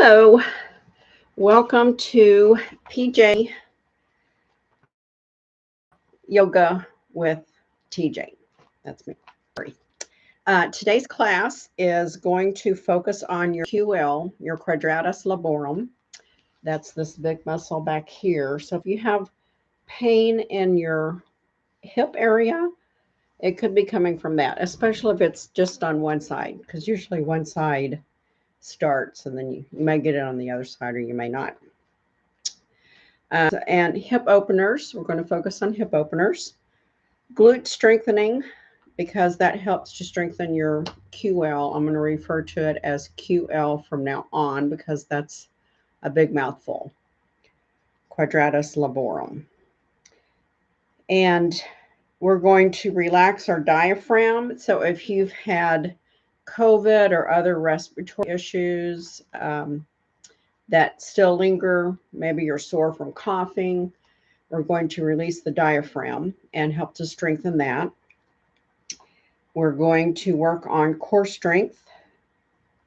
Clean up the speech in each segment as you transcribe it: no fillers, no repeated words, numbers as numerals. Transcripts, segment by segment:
Hello, welcome to PJ Yoga with TJ. That's me. Sorry. Today's class is going to focus on your QL, your quadratus laborum. That's this big muscle back here. So if you have pain in your hip area, it could be coming from that, especially if it's just on one side, because usually one side starts and then you may get it on the other side or you may not. And hip openers, we're going to focus on hip openers. Glute strengthening, because that helps to strengthen your QL. I'm going to refer to it as QL from now on because that's a big mouthful. Quadratus laborum. And we're going to relax our diaphragm. So if you've had COVID or other respiratory issues that still linger, maybe you're sore from coughing, we're going to release the diaphragm and help to strengthen that. We're going to work on core strength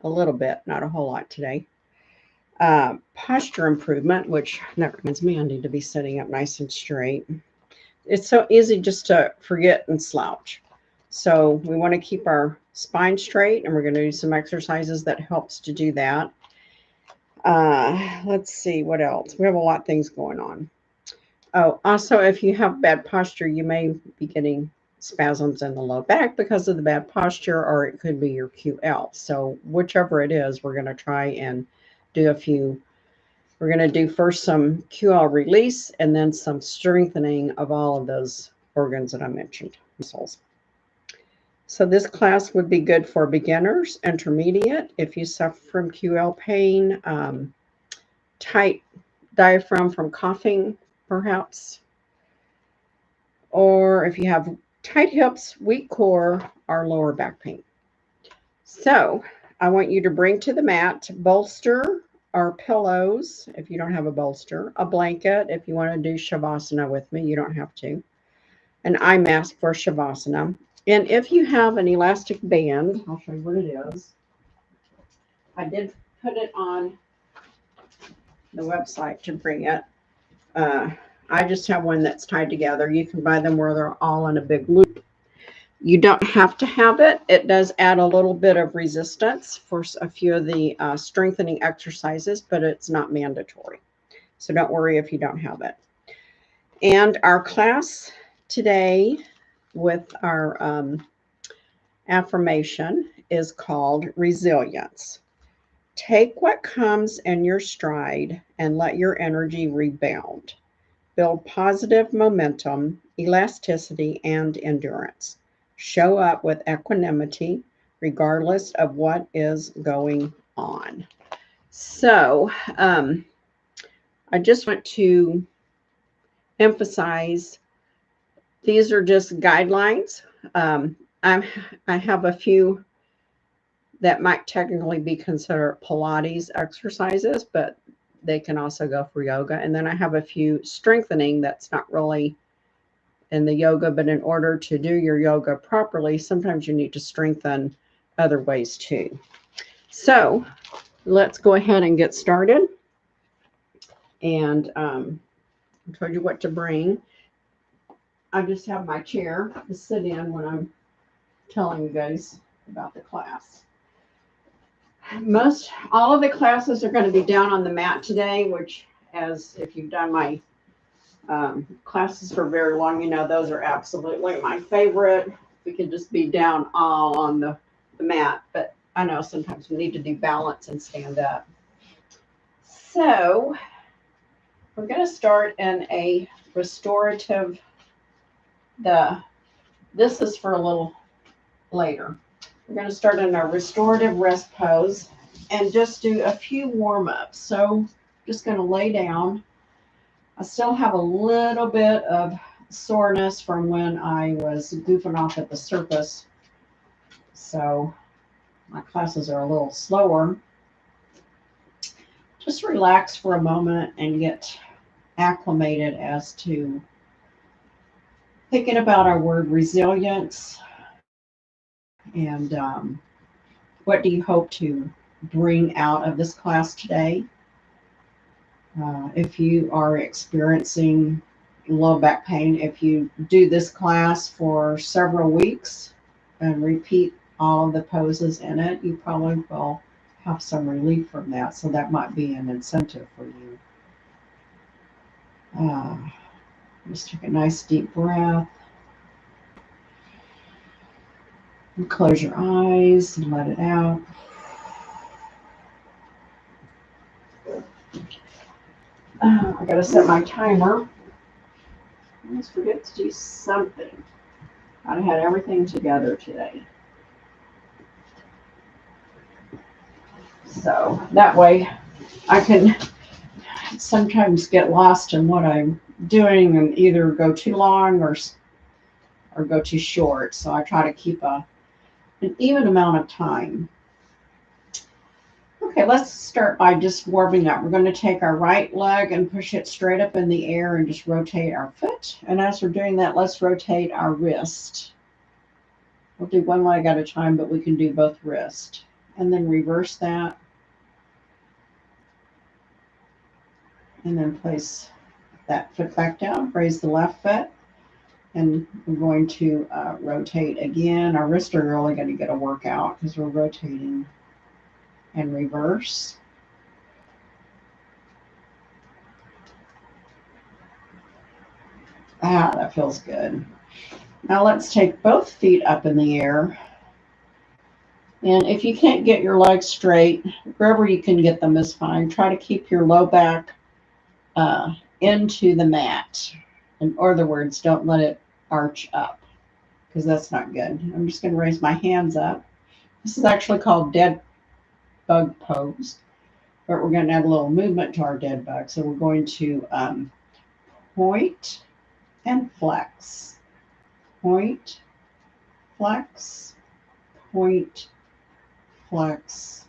a little bit, not a whole lot today. Posture improvement, which that reminds me I need to be sitting up nice and straight. It's so easy just to forget and slouch. So we want to keep our spine straight, and we're going to do some exercises that helps to do that. Let's see what else. We have a lot of things going on. Oh, also, if you have bad posture, you may be getting spasms in the low back because of the bad posture, or it could be your QL. So whichever it is, we're going to try and do a few. We're going to do first some QL release and then some strengthening of all of those organs that I mentioned, muscles. So this class would be good for beginners, intermediate, if you suffer from QL pain, tight diaphragm from coughing, perhaps, or if you have tight hips, weak core, or lower back pain. So I want you to bring to the mat bolster or pillows if you don't have a bolster, a blanket if you want to do Shavasana with me, you don't have to, an eye mask for Shavasana. And if you have an elastic band, I'll show you what it is. I did put it on the website to bring it. I just have one that's tied together. You can buy them where they're all in a big loop. You don't have to have it. It does add a little bit of resistance for a few of the strengthening exercises, but it's not mandatory. So don't worry if you don't have it. And our class today with our affirmation is called resilience. Take what comes in your stride and let your energy rebound. Build positive momentum, elasticity, and endurance. Show up with equanimity, regardless of what is going on. So, I just want to emphasize these are just guidelines. I have a few that might technically be considered Pilates exercises, but they can also go for yoga. And then I have a few strengthening that's not really in the yoga, but in order to do your yoga properly, sometimes you need to strengthen other ways too. So let's go ahead and get started. And I told you what to bring. I just have my chair to sit in when I'm telling you guys about the class. All of the classes are going to be down on the mat today, which, as if you've done my classes for very long, you know those are absolutely my favorite. We can just be down all on the mat, but I know sometimes we need to do balance and stand up. So we're going to start in a restorative. This is for a little later. We're going to start in a restorative rest pose and just do a few warm-ups. So just going to lay down. I still have a little bit of soreness from when I was goofing off at the circus. So my classes are a little slower. Just relax for a moment and get acclimated as to thinking about our word resilience and what do you hope to bring out of this class today. If you are experiencing low back pain, if you do this class for several weeks and repeat all the poses in it, you probably will have some relief from that. So that might be an incentive for you. Just take a nice deep breath. And close your eyes and let it out. I gotta set my timer. I almost forget to do something. I had everything together today. So that way I can sometimes get lost in what I'm doing and either go too long or go too short. So I try to keep an even amount of time. Okay, let's start by just warming up. We're going to take our right leg and push it straight up in the air and just rotate our foot. And as we're doing that, let's rotate our wrist. We'll do one leg at a time, but we can do both wrists. And then reverse that. And then place that foot back down. Raise the left foot. And we're going to rotate again. Our wrists are really going to get a workout because we're rotating and reverse. That feels good. Now let's take both feet up in the air. And if you can't get your legs straight, wherever you can get them is fine. Try to keep your low back into the mat. In other words, don't let it arch up because that's not good. I'm just going to raise my hands up. This is actually called dead bug pose, but we're going to add a little movement to our dead bug. So we're going to point and flex, point, flex, point, flex,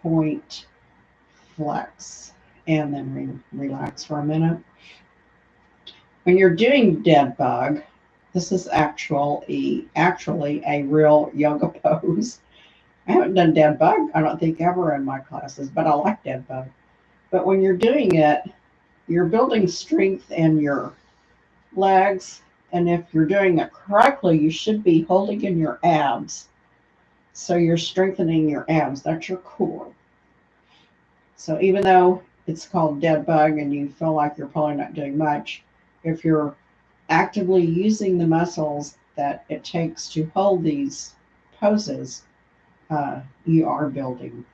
point, flex, and then relax for a minute. When you're doing dead bug, this is actually a real yoga pose. I haven't done dead bug, I don't think, ever in my classes, but I like dead bug. But when you're doing it, you're building strength in your legs, and if you're doing it correctly, you should be holding in your abs. So you're strengthening your abs. That's your core. So even though it's called dead bug and you feel like you're probably not doing much, if you're actively using the muscles that it takes to hold these poses, you are building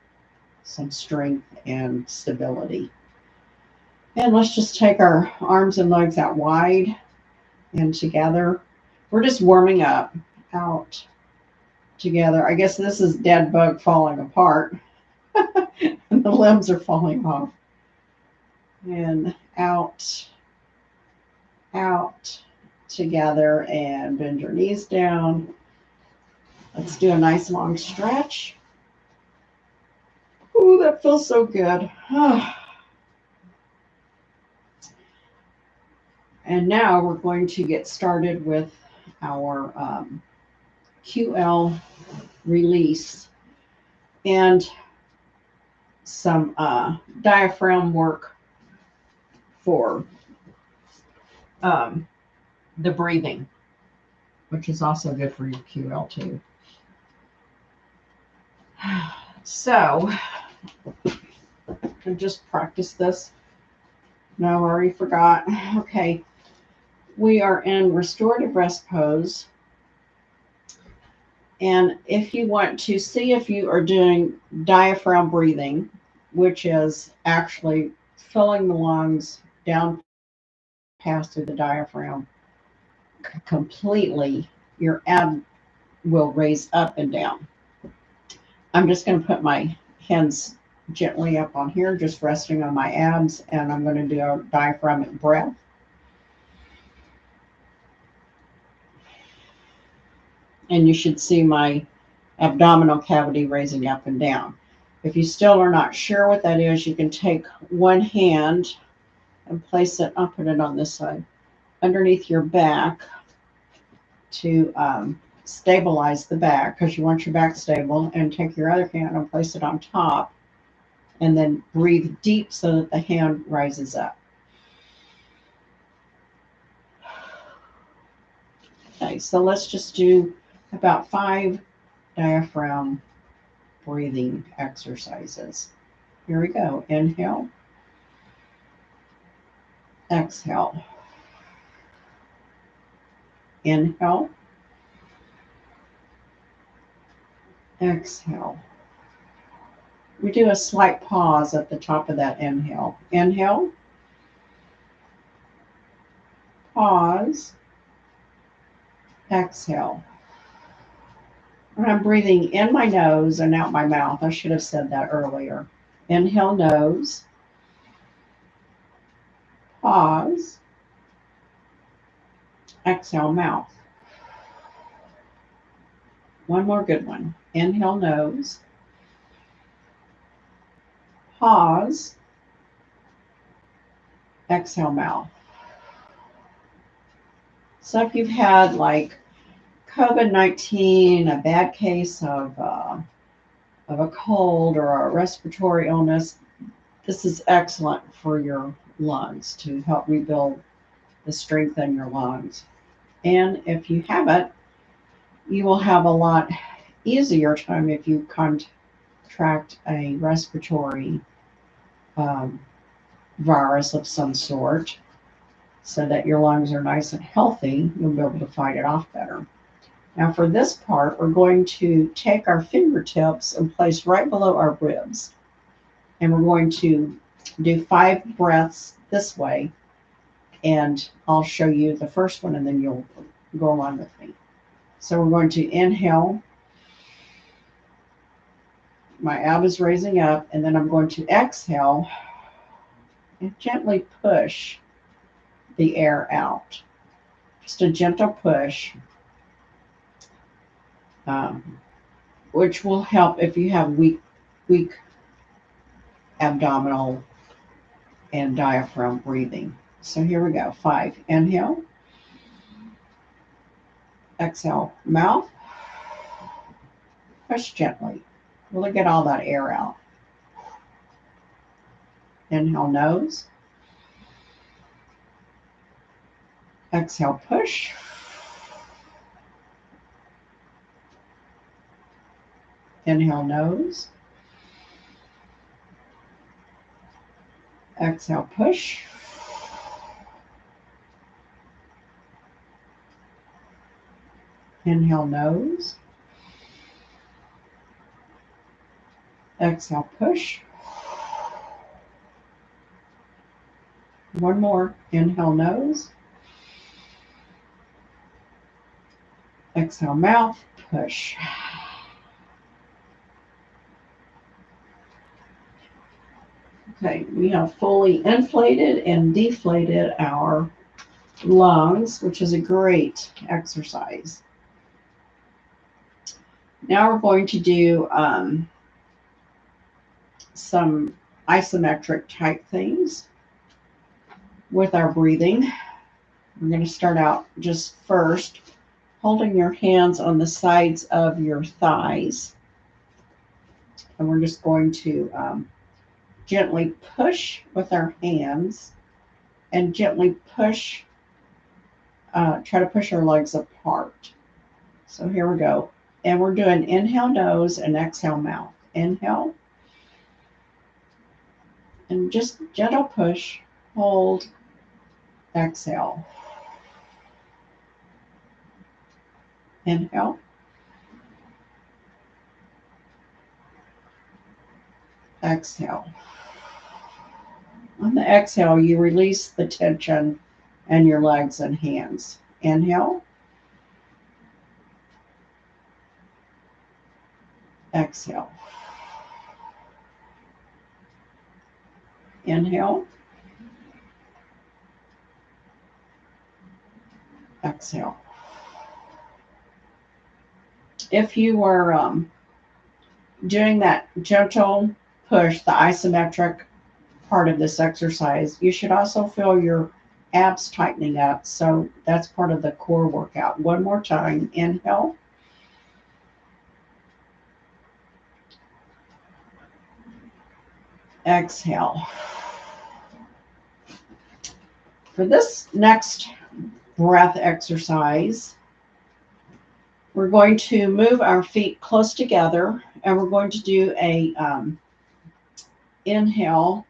some strength and stability. And let's just take our arms and legs out wide and together. We're just warming up, out, together. I guess this is dead bug falling apart. And the limbs are falling off. And out, out, together, and bend your knees down. Let's do a nice long stretch. Ooh, that feels so good. And now we're going to get started with our QL release and some diaphragm work for the breathing, which is also good for your QL too. So I just practiced this. No, I already forgot. Okay. We are in restorative rest pose. And if you want to see if you are doing diaphragm breathing, which is actually filling the lungs down past through the diaphragm completely, your ab will raise up and down. I'm just going to put my hands gently up on here, just resting on my abs, and I'm going to do a diaphragmatic breath. And you should see my abdominal cavity raising up and down. If you still are not sure what that is, you can take one hand and place it, I'll put it on this side, underneath your back to stabilize the back, because you want your back stable, and take your other hand and place it on top, and then breathe deep so that the hand rises up. Okay, so let's just do about 5 diaphragm breathing exercises. Here we go. Inhale. Exhale. Inhale. Exhale. We do a slight pause at the top of that inhale. Inhale. Pause. Exhale. And I'm breathing in my nose and out my mouth. I should have said that earlier. Inhale, nose. Pause. Exhale, mouth. One more good one. Inhale, nose. Pause. Exhale, mouth. So if you've had like COVID-19, a bad case of a cold or a respiratory illness, this is excellent for your lungs to help rebuild the strength in your lungs. And if you haven't, you will have a lot easier time if you contract a respiratory virus of some sort, so that your lungs are nice and healthy. You'll be able to fight it off better. Now for this part, we're going to take our fingertips and place right below our ribs. And we're going to do 5 breaths this way. And I'll show you the first one, and then you'll go along with me. So we're going to inhale. My ab is raising up, and then I'm going to exhale and gently push the air out. Just a gentle push, which will help if you have weak abdominal and diaphragm breathing. So here we go. 5. Inhale. Exhale, mouth. Push gently. Really get all that air out. Inhale, nose. Exhale, push. Inhale, nose. Exhale, push. Inhale, nose. Exhale, push. One more. Inhale, nose. Exhale, mouth. Push. Okay, we have fully inflated and deflated our lungs, which is a great exercise. Now we're going to do some isometric type things with our breathing. We're going to start out just first holding your hands on the sides of your thighs. And we're just going to gently push with our hands and gently push, try to push our legs apart. So here we go. And we're doing inhale nose and exhale mouth. Inhale. And just gentle push, hold, exhale. Inhale. Exhale. On the exhale, you release the tension in your legs and hands. Inhale. Exhale. Inhale. Exhale. If you were doing that gentle push, the isometric part of this exercise, you should also feel your abs tightening up. So that's part of the core workout. One more time. Inhale. Exhale. For this next breath exercise, we're going to move our feet close together, and we're going to do a inhale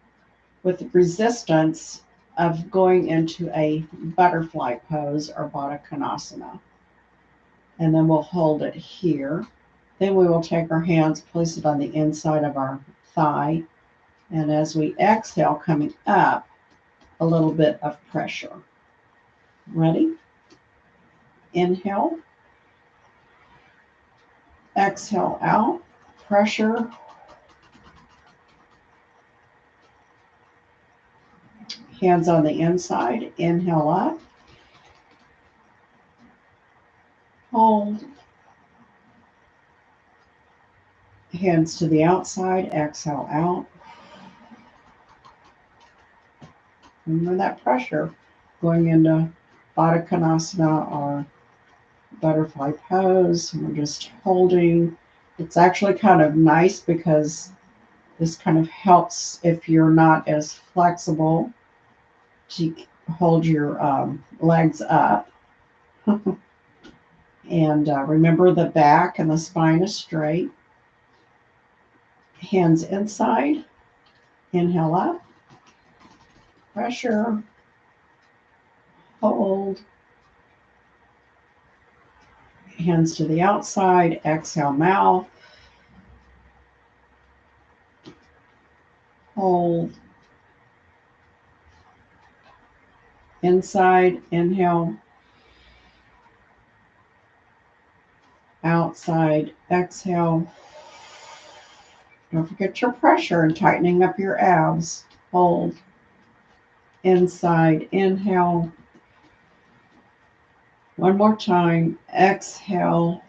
with resistance of going into a butterfly pose or Baddha Konasana. And then we'll hold it here. Then we will take our hands, place it on the inside of our thigh. And as we exhale, coming up, a little bit of pressure. Ready? Inhale. Exhale out. Pressure. Hands on the inside. Inhale up. Hold. Hands to the outside. Exhale out. Remember that pressure going into Baddha Konasana or butterfly pose. We're just holding. It's actually kind of nice because this kind of helps if you're not as flexible to hold your legs up. And remember the back and the spine is straight. Hands inside. Inhale up. Pressure. Hold. Hands to the outside. Exhale, mouth. Hold. Inside. Inhale. Outside. Exhale. Don't forget your pressure and tightening up your abs. Hold. Inside. Inhale. One more time. Exhale.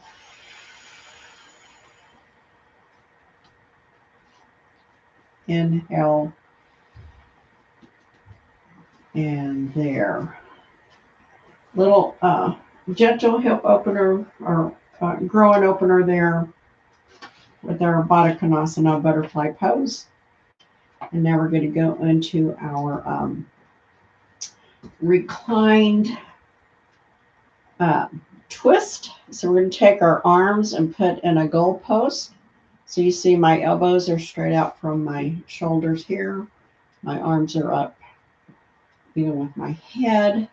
Inhale. And there. Little gentle hip opener or groin opener there with our Baddha Konasana butterfly pose. And now we're going to go into our reclined twist. So we're going to take our arms and put in a goal post. So you see my elbows are straight out from my shoulders here. My arms are up, even with my head.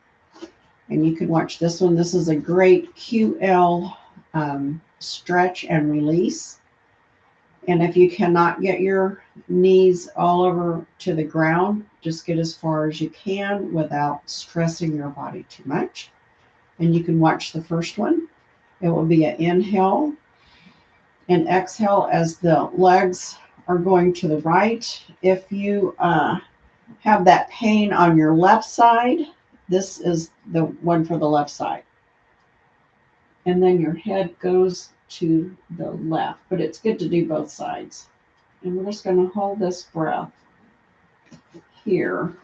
And you can watch this one. This is a great QL stretch and release. And if you cannot get your knees all over to the ground, just get as far as you can without stressing your body too much. And you can watch the first one. It will be an inhale and exhale as the legs are going to the right. If you have that pain on your left side, this is the one for the left side. And then your head goes to the left, but it's good to do both sides. And we're just going to hold this breath here.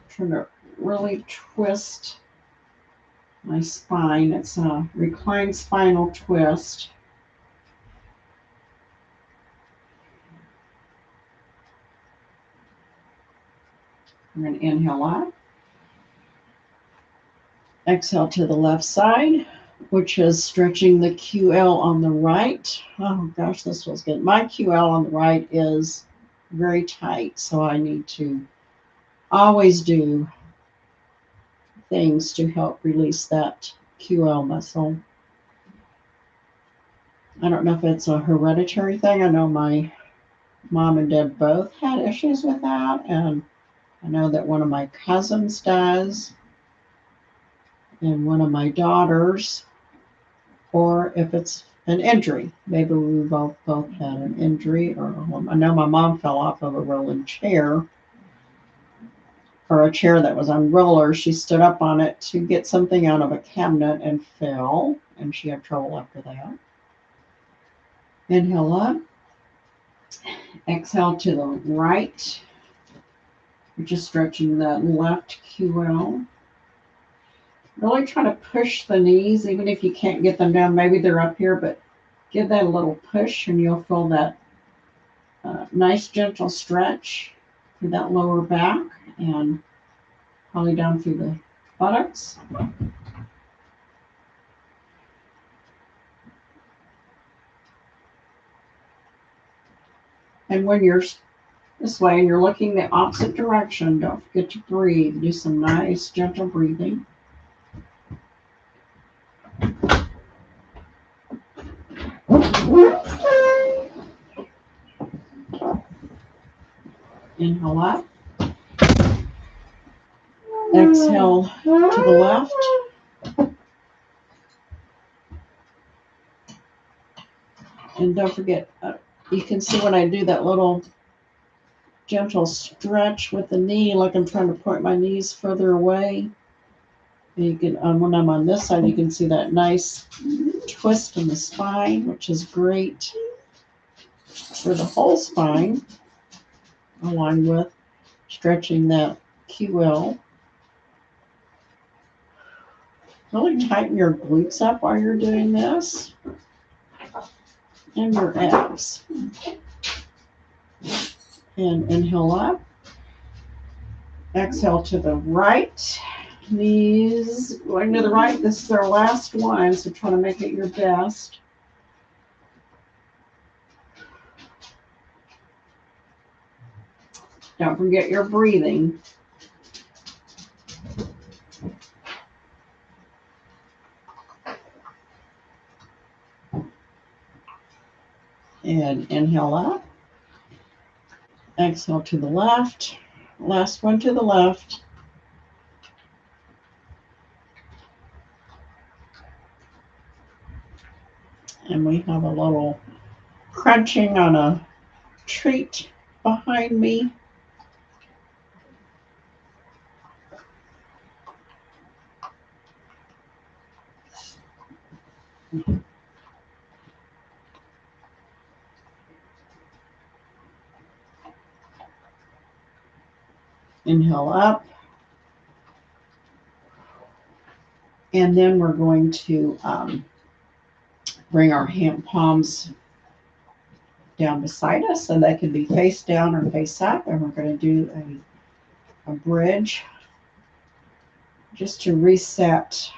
Trying to really twist my spine. It's a reclined spinal twist. I'm going to inhale out. Exhale to the left side, which is stretching the QL on the right. Oh gosh, this was good. My QL on the right is very tight, so I need to always do things to help release that QL muscle. I don't know if it's a hereditary thing. I know my mom and dad both had issues with that, and I know that one of my cousins does, and one of my daughters, or if it's an injury. Maybe we both had an injury, or I know my mom fell off of a rolling chair, or a chair that was on rollers. She stood up on it to get something out of a cabinet and fell, and she had trouble after that. Inhale up. Exhale to the right. We're just stretching the left QL. Really try to push the knees, even if you can't get them down. Maybe they're up here, but give that a little push and you'll feel that nice gentle stretch through that lower back and probably down through the buttocks. And when you're this way and you're looking the opposite direction, don't forget to breathe. Do some nice gentle breathing. Inhale up. Exhale to the left. And don't forget, you can see when I do that little gentle stretch with the knee, like I'm trying to point my knees further away. And you can, when I'm on this side, you can see that nice twist in the spine, which is great for the whole spine, along with stretching that QL. Really tighten your glutes up while you're doing this, and your abs. And inhale up. Exhale to the right. Knees going to the right. This is our last one, so try to make it your best. Don't forget your breathing. And inhale up. Exhale to the left. Last one to the left. And we have a little crunching on a treat behind me. Inhale up. And then we're going to bring our hand palms down beside us, so they can be face down or face up. And we're going to do a bridge just to reset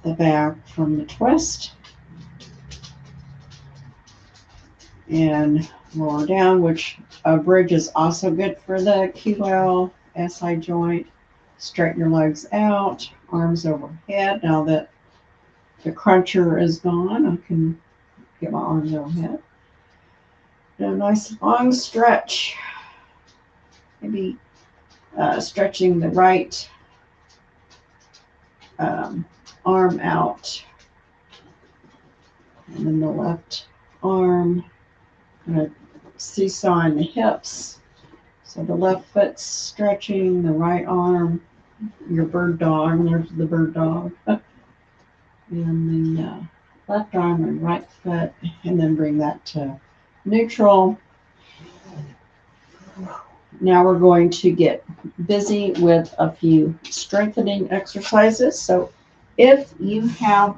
the back from the twist. And lower down, which a bridge is also good for the QL, SI joint. Straighten your legs out, arms overhead. Now that the cruncher is gone, I can get my arms overhead. Do a nice long stretch. Maybe stretching the right arm out. And then the left arm. I'm going to seesaw in the hips. So the left foot's stretching, the right arm, your bird dog, there's the bird dog. And the left arm and right foot, and then bring that to neutral. Now we're going to get busy with a few strengthening exercises. So if you have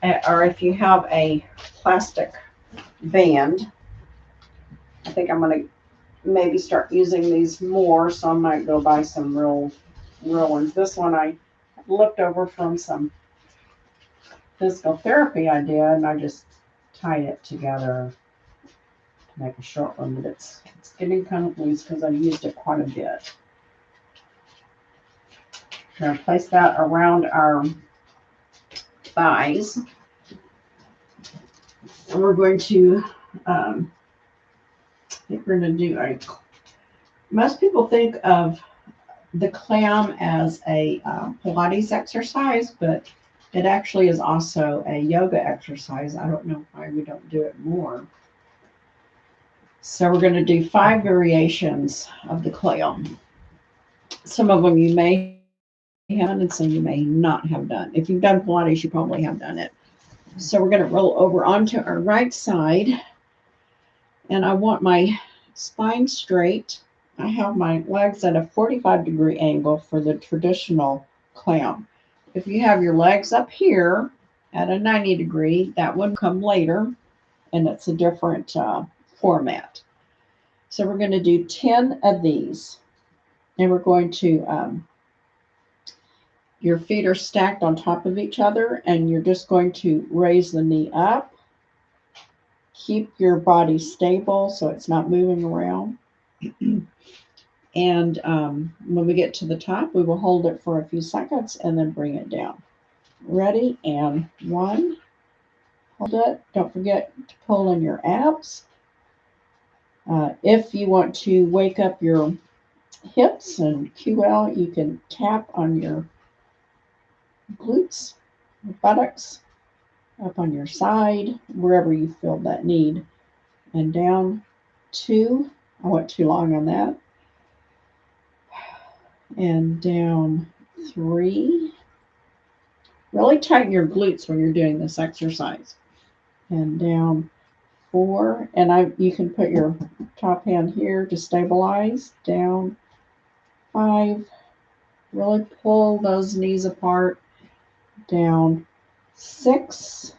if you have a plastic band, I think I'm going to maybe start using these more, so I might go buy some real ones. This one I looked over from some physical therapy I did, and I just tied it together to make a short one, but it's getting kind of loose because I used it quite a bit. We're going to place that around our thighs, and we're going to most people think of the clam as a Pilates exercise, but it actually is also a yoga exercise. I don't know why we don't do it more. So we're going to do 5 variations of the clam. Some of them you may have done and some you may not have done. If you've done Pilates, you probably have done it. So we're going to roll over onto our right side. And I want my spine straight. I have my legs at a 45-degree angle for the traditional clam. If you have your legs up here at a 90 degree, that would come later. and it's a different format. So we're going to do 10 of these, and we're going to, your feet are stacked on top of each other, and you're just going to raise the knee up. Keep your body stable so it's not moving around. And when we get to the top, we will hold it for a few seconds and then bring it down. Ready? And 1. Hold it. Don't forget to pull in your abs. If you want to wake up your hips and QL, you can tap on your glutes, your buttocks, up on your side, wherever you feel that need. And down 2. I went too long on that. And down 3. Really tighten your glutes when you're doing this exercise. And down 4. And you can put your top hand here to stabilize. Down 5. Really pull those knees apart. Down 6.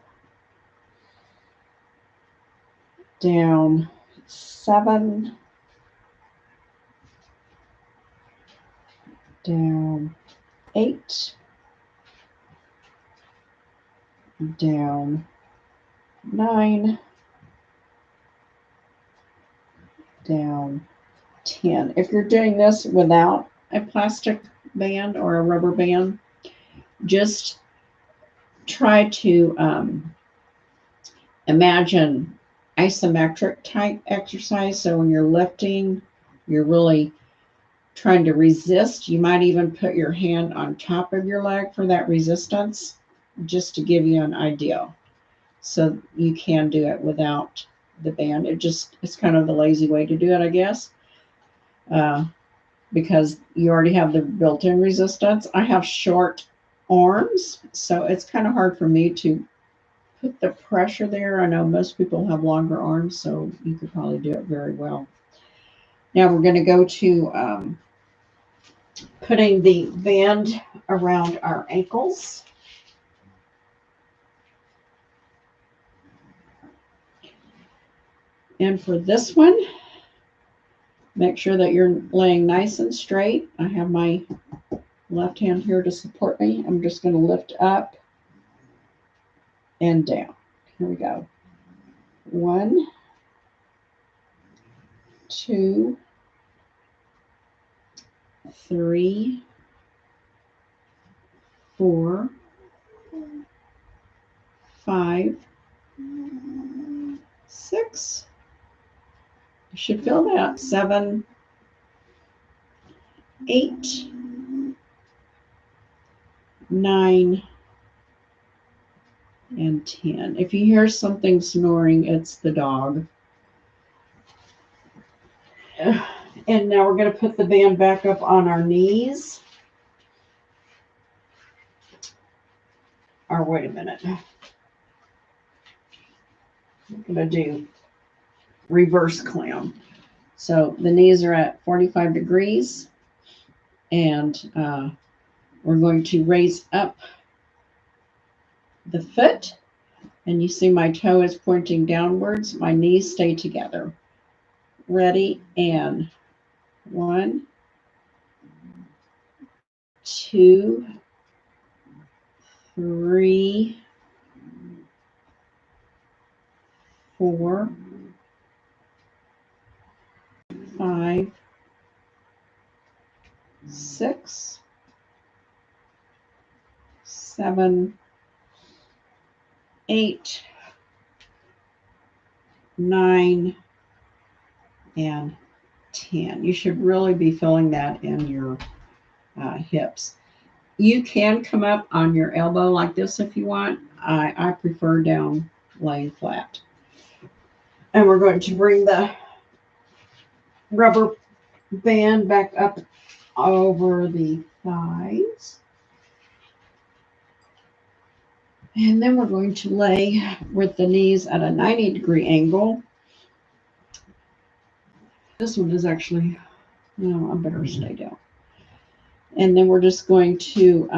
Down 7. Down 8. Down 9. Down 10. If you're doing this without a plastic band or a rubber band, just try to imagine isometric type exercise. So when you're lifting, you're really trying to resist. You might even put your hand on top of your leg for that resistance, just to give you an idea. So you can do it without the band. It's kind of the lazy way to do it, I guess, because you already have the built-in resistance. I have short arms, so it's kind of hard for me to put the pressure there. I know most people have longer arms, so you could probably do it very well. Now we're going to go to putting the band around our ankles. And for this one, make sure that you're laying nice and straight. I have my left hand here to support me. I'm just going to lift up and down. Here we go. 1, 2, 3, 4, 5, 6. You should feel that. 7, 8, 9, and 10. If you hear something snoring, it's the dog. And now we're going to put the band back up on our knees. Or wait a minute. I'm going to do reverse clam. So the knees are at 45 degrees, and we're going to raise up the foot, and you see my toe is pointing downwards. My knees stay together. Ready? And 1, 2, 3, 4, 5, 6, 7, 8, 9, and 10. You should really be feeling that in your hips. You can come up on your elbow like this if you want. I prefer down laying flat. And we're going to bring the rubber band back up over the thighs. And then we're going to lay with the knees at a 90-degree angle. This one is actually, no, I better stay down. And then we're just going to,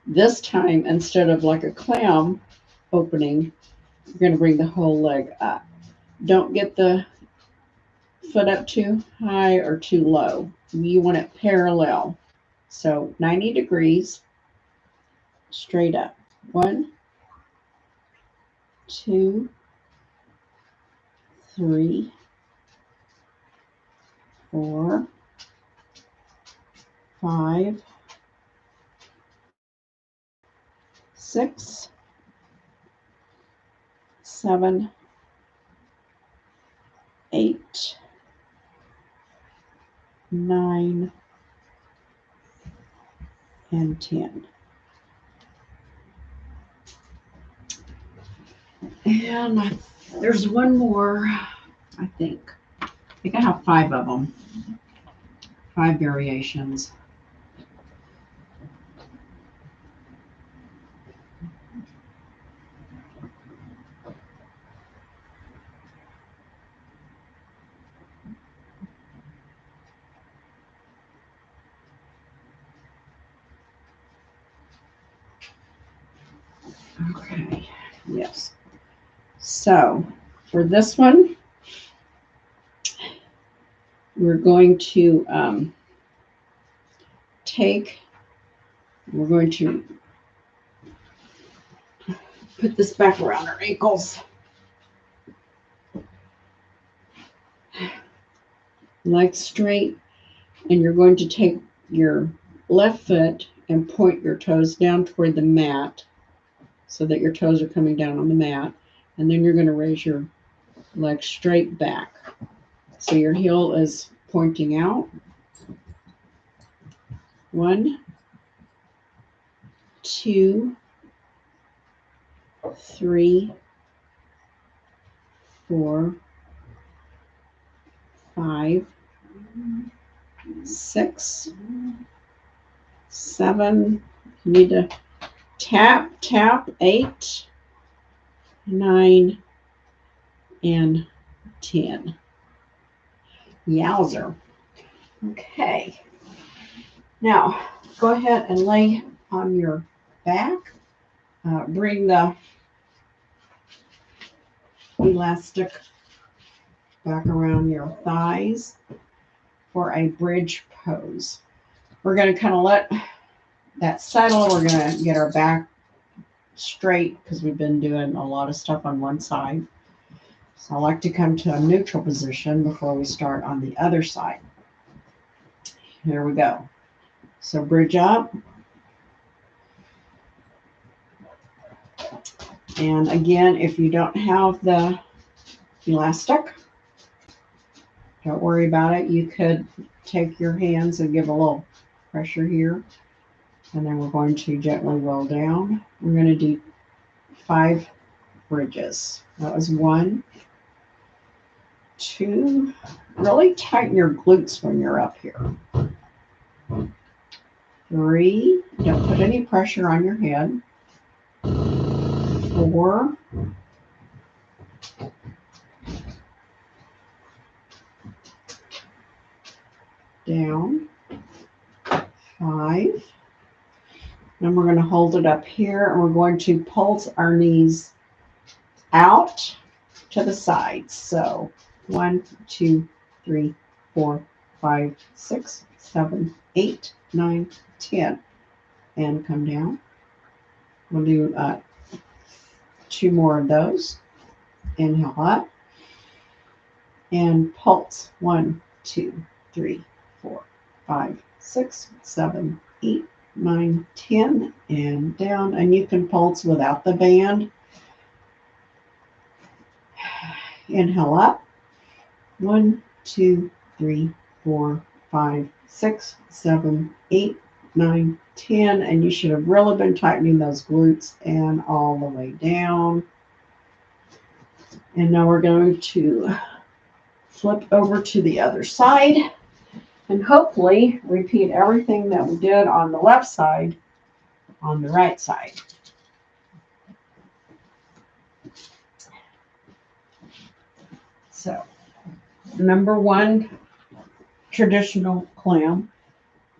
this time, instead of like a clam opening, You're going to bring the whole leg up. Don't get the foot up too high or too low. You want it parallel. So 90 degrees straight up. 1, 2, 3, 4, 5, 6, 7, 8, 9, and 10. And there's one more, I think. I think I have 5 of them. 5 variations. Okay, yes. So for this one, we're going to we're going to put this back around our ankles. Legs straight, and you're going to take your left foot and point your toes down toward the mat so that your toes are coming down on the mat. And then you're going to raise your leg straight back. So your heel is pointing out. 1, 2, 3, 4, 5, 6, 7. You need to tap, 8, 9, and 10. Yowzer. Okay. Now, go ahead and lay on your back. Bring the elastic back around your thighs for a bridge pose. We're going to kind of let that settle. We're going to get our back straight because we've been doing a lot of stuff on one side. So I like to come to a neutral position before we start on the other side. Here we go. So bridge up. And again, if you don't have the elastic, don't worry about it. You could take your hands and give a little pressure here. And then we're going to gently roll down. We're going to do 5 bridges. That was 1, 2. Really tighten your glutes when you're up here. 3. Don't put any pressure on your head. 4. Down. 5. Then we're going to hold it up here, and we're going to pulse our knees out to the sides. So 1, 2, 3, 4, 5, 6, 7, 8, 9, 10. And come down. We'll do 2 more of those. Inhale up. And pulse. 1, 2, 3, 4, 5, 6, 7, 8, 9, 10. And down. And you can pulse without the band. Inhale up. 1, 2, 3, 4, 5, 6, 7, 8, 9, 10. And you should have really been tightening those glutes and all the way down. And now we're going to flip over to the other side and hopefully repeat everything that we did on the left side on the right side. So, number 1, traditional clam.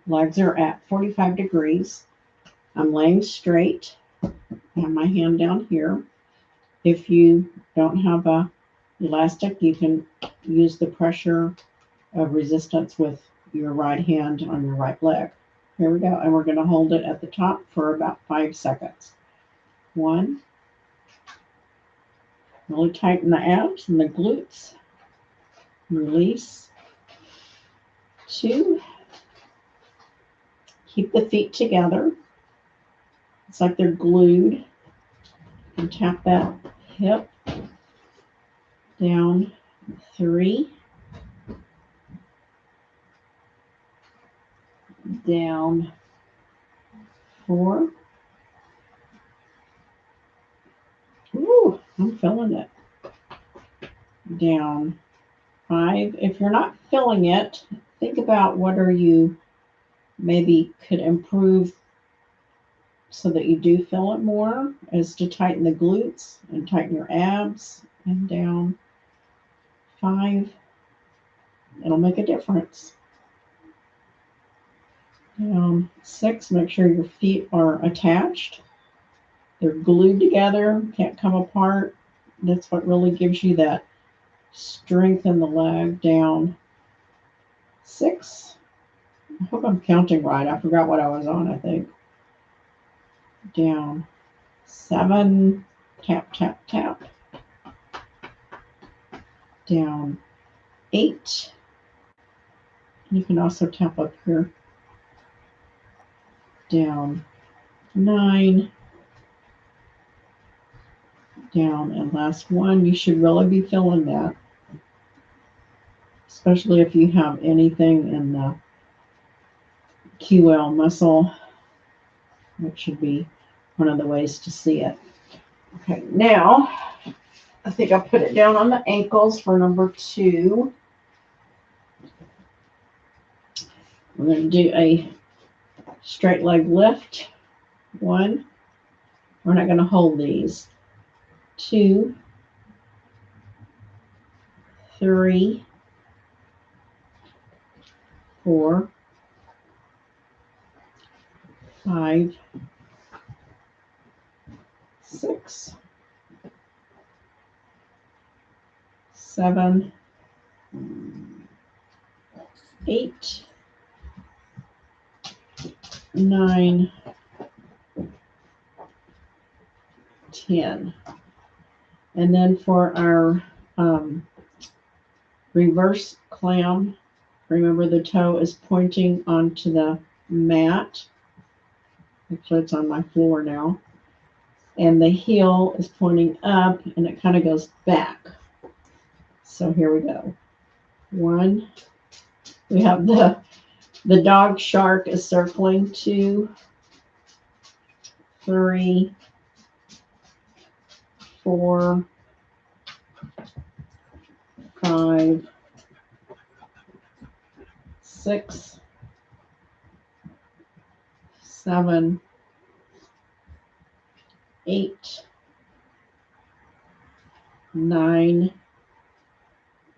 Legs are at 45 degrees. I'm laying straight. I have my hand down here. If you don't have a elastic, you can use the pressure of resistance with your right hand on your right leg. Here we go. And we're going to hold it at the top for about 5 seconds. 1, really tighten the abs and the glutes. Release. 2, keep the feet together. It's like they're glued. And tap that hip. Down. 3. Down. 4. Ooh, I'm feeling it. Down. 5. If you're not feeling it, think about what are you maybe could improve so that you do feel it more, is to tighten the glutes and tighten your abs. And down. 5. It'll make a difference. Down. 6. Make sure your feet are attached. They're glued together, can't come apart. That's what really gives you that strength in the leg. Down. 6. I hope I'm counting right. I forgot what I was on, I think. Down. 7. Tap, tap, tap. Down. 8. You can also tap up here. Down. 9. Down. And last one. You should really be feeling that, especially if you have anything in the QL muscle, which should be one of the ways to see it. Okay, now I think I'll put it down on the ankles for number 2. We're going to do a straight leg lift. 1. We're not going to hold these. 2, 3, 4, 5, 6, 7, 8, 9, 10. And then for our reverse clam, remember the toe is pointing onto the mat. Actually, it's on my floor now. And the heel is pointing up, and it kind of goes back. So here we go. 1. We have the dog shark is circling. 2, 3, 4, 5, 6, 7, 8, 9,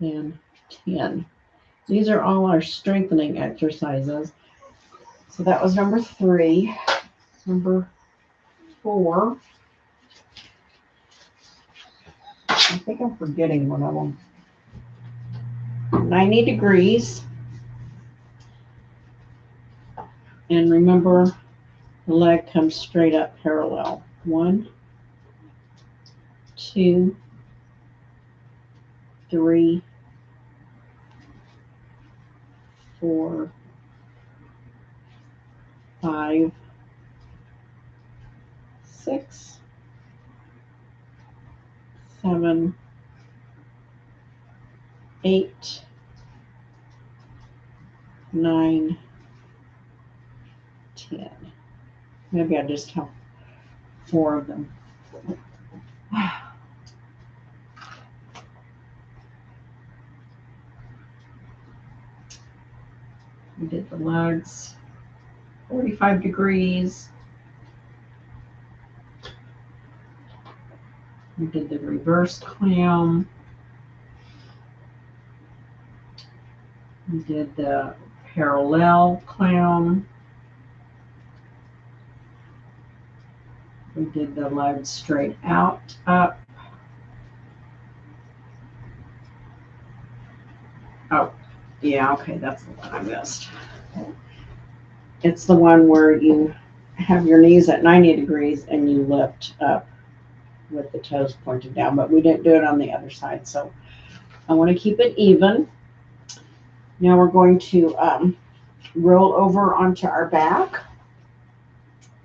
and 10. These are all our strengthening exercises. So that was number 3. Number 4. I think I'm forgetting one of them. 90 degrees. And remember, the leg comes straight up parallel. 1, 2, 3, 4, 5, 6, 7, 8, 9, 10. Maybe I just have 4 of them. We did the legs, 45 degrees. We did the reverse clam. We did the parallel clam. We did the legs straight out, up. Oh, yeah, okay, that's the one I missed. It's the one where you have your knees at 90 degrees and you lift up with the toes pointed down, but we didn't do it on the other side. So I want to keep it even. Now we're going to roll over onto our back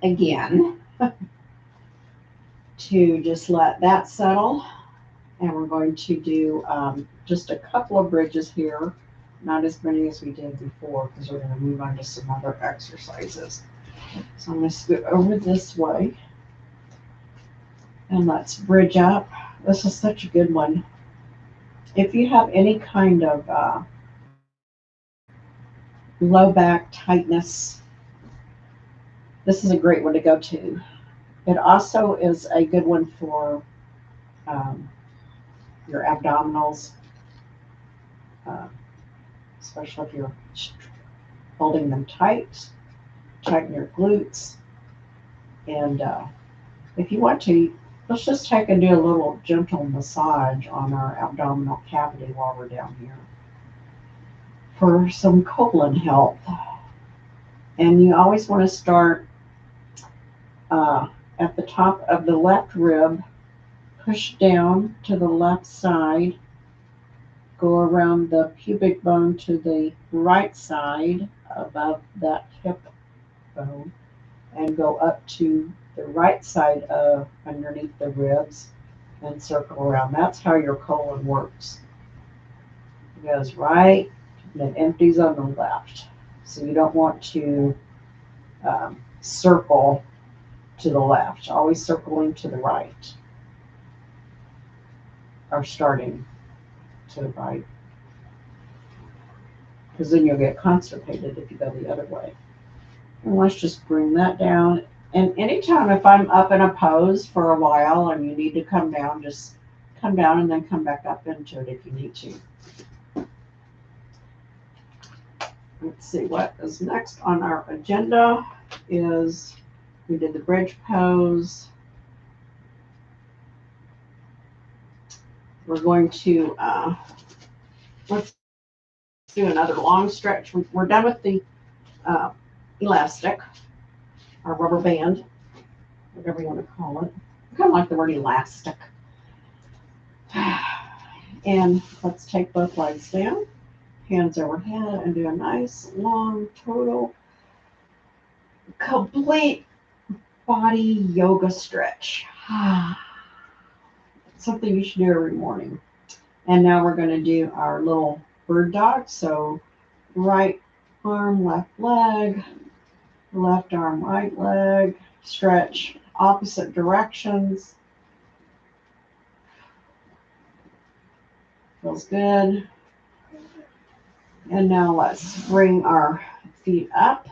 again to just let that settle. And we're going to do just a couple of bridges here, not as many as we did before, because we're going to move on to some other exercises. So I'm going to scoot over this way and let's bridge up. This is such a good one. If you have any kind of low back tightness, this is a great one to go to. It also is a good one for um, your abdominals, uh, especially if you're holding them tight. Tighten your glutes. And if you want to, let's just take and do a little gentle massage on our abdominal cavity while we're down here for some colon health. And you always want to start at the top of the left rib, push down to the left side, go around the pubic bone to the right side above that hip bone, and go up to the right side of underneath the ribs and circle around. That's how your colon works. It goes right and it empties on the left. So you don't want to circle to the left, always circling to the right, or starting to the right, because then you'll get constipated if you go the other way. And let's just bring that down. And anytime if I'm up in a pose for a while and you need to come down, just come down and then come back up into it if you need to. Let's see what is next on our agenda is we did the bridge pose. We're going to, let's do another long stretch. We're done with the elastic, or rubber band, whatever you want to call it. I kind of like the word elastic. And let's take both legs down, hands overhead, and do a nice, long, total, complete body yoga stretch. Something you should do every morning. And now we're going to do our little bird dog. So right arm, left leg, left arm, right leg, stretch opposite directions. Feels good. And now let's bring our feet up,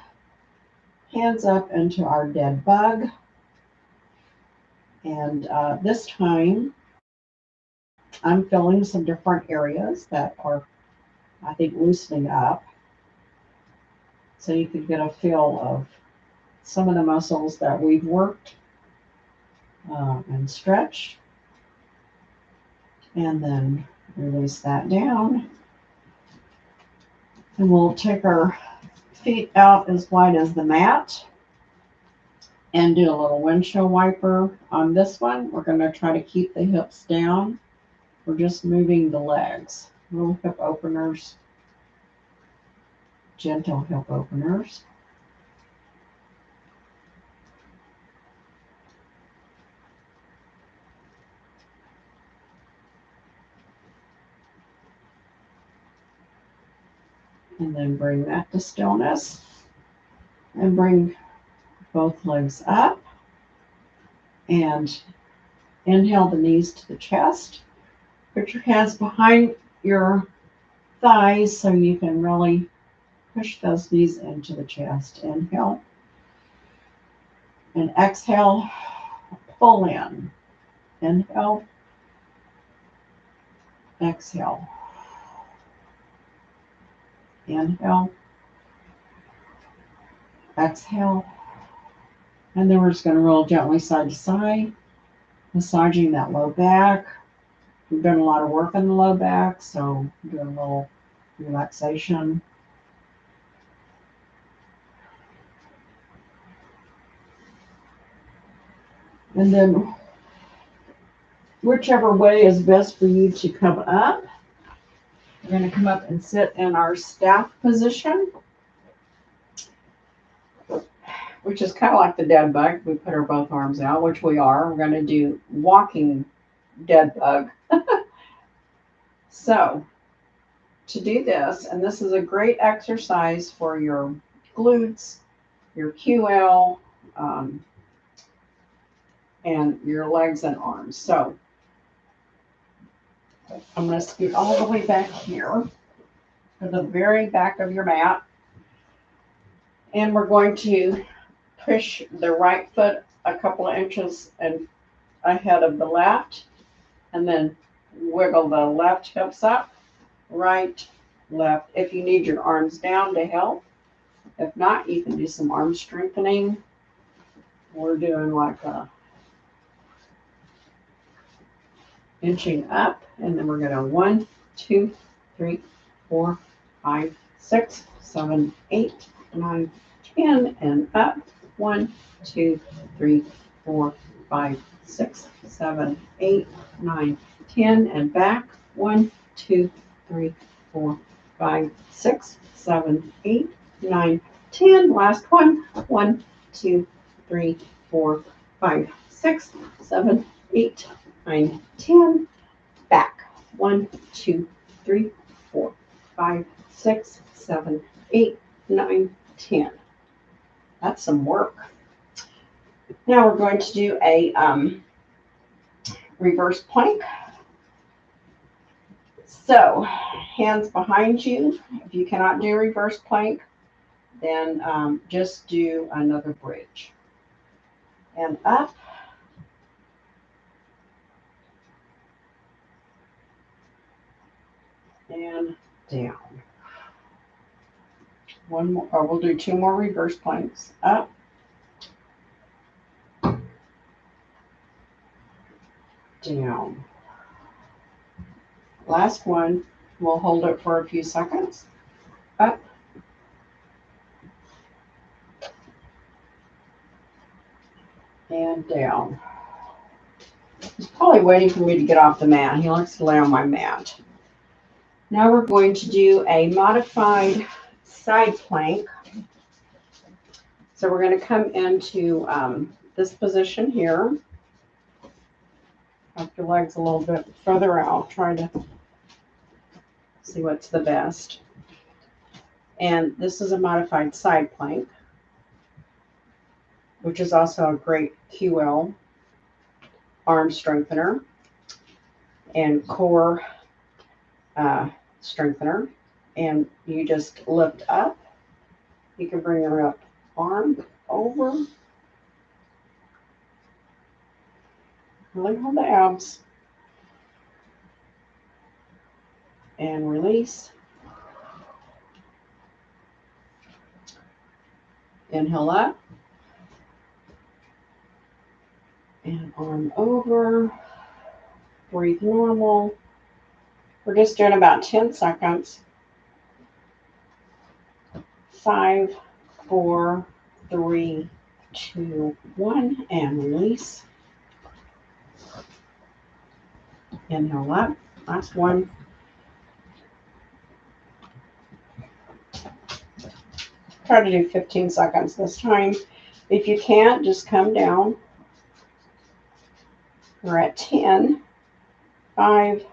hands up into our dead bug. And this time, I'm feeling some different areas that are, I think, loosening up. So you can get a feel of some of the muscles that we've worked and stretched. And then release that down. And we'll take our feet out as wide as the mat and do a little windshield wiper. On this one, we're going to try to keep the hips down. We're just moving the legs. Little hip openers, gentle hip openers. And then bring that to stillness. And bring both legs up. And inhale the knees to the chest. Put your hands behind your thighs so you can really push those knees into the chest. Inhale. And exhale. Pull in. Inhale. Exhale. Inhale. Exhale. And then we're just going to roll gently side to side, massaging that low back. We've done a lot of work on the low back, so I'm doing a little relaxation. And then whichever way is best for you to come up, we're going to come up and sit in our staff position, which is kind of like the dead bug. We put our both arms out, which we are. We're going to do walking dead bug. So to do this, and this is a great exercise for your glutes, your QL, and your legs and arms. So I'm going to scoot all the way back here to the very back of your mat. And we're going to push the right foot a couple of inches ahead of the left, and then wiggle the left hips up, right, left. If you need your arms down to help. If not, you can do some arm strengthening. We're doing like a inching up, and then we're going to 1, 2, 3, 4, 5, 6, 7, 8, 9, 10, and up. 1, 2, 3, 4, 5, 6, 7, 8, 9, 10, and back. 1, 2, 3, 4, 5, 6, 7, 8, 9, 10. Last one. 1, 2, 3, 4, 5, 6, 7, 8, 9, 10. Back. 1, 2, 3, 4, 5, 6, 7, 8, 9, 10. That's some work. Now we're going to do a reverse plank. So hands behind you. If you cannot do reverse plank, then just do another bridge. And up. And down. One more, or we'll do 2 more reverse planks. Up. Down. Last one, we'll hold it for a few seconds. Up. And down. He's probably waiting for me to get off the mat. He likes to lay on my mat. Now we're going to do a modified side plank. So we're going to come into this position here. Up your legs a little bit further out. Try to see what's the best. And this is a modified side plank, which is also a great QL arm strengthener and core strengthener. And you just lift up. You can bring your up arm over. Really hold the abs. And release. Inhale up. And arm over. Breathe normal. We're just doing about 10 seconds. 5, 4, 3, 2, 1, and release. Inhale up. Last one. Try to do 15 seconds this time. If you can't, just come down. We're at 10. 5,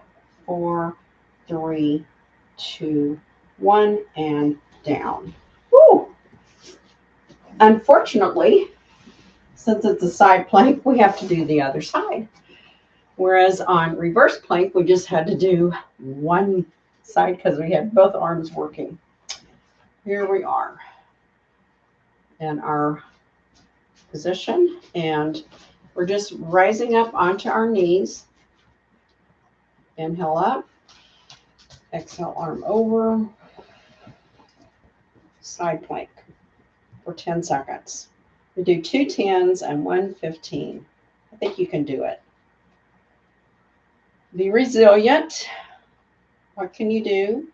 4, 3, 2, 1, and down. Woo! Unfortunately, since it's a side plank, we have to do the other side. Whereas on reverse plank, we just had to do one side because we had both arms working. Here we are in our position, and we're just rising up onto our knees. Inhale up, exhale, arm over, side plank for 10 seconds. We do 2 10s and 1 15. I think you can do it. Be resilient. What can you do?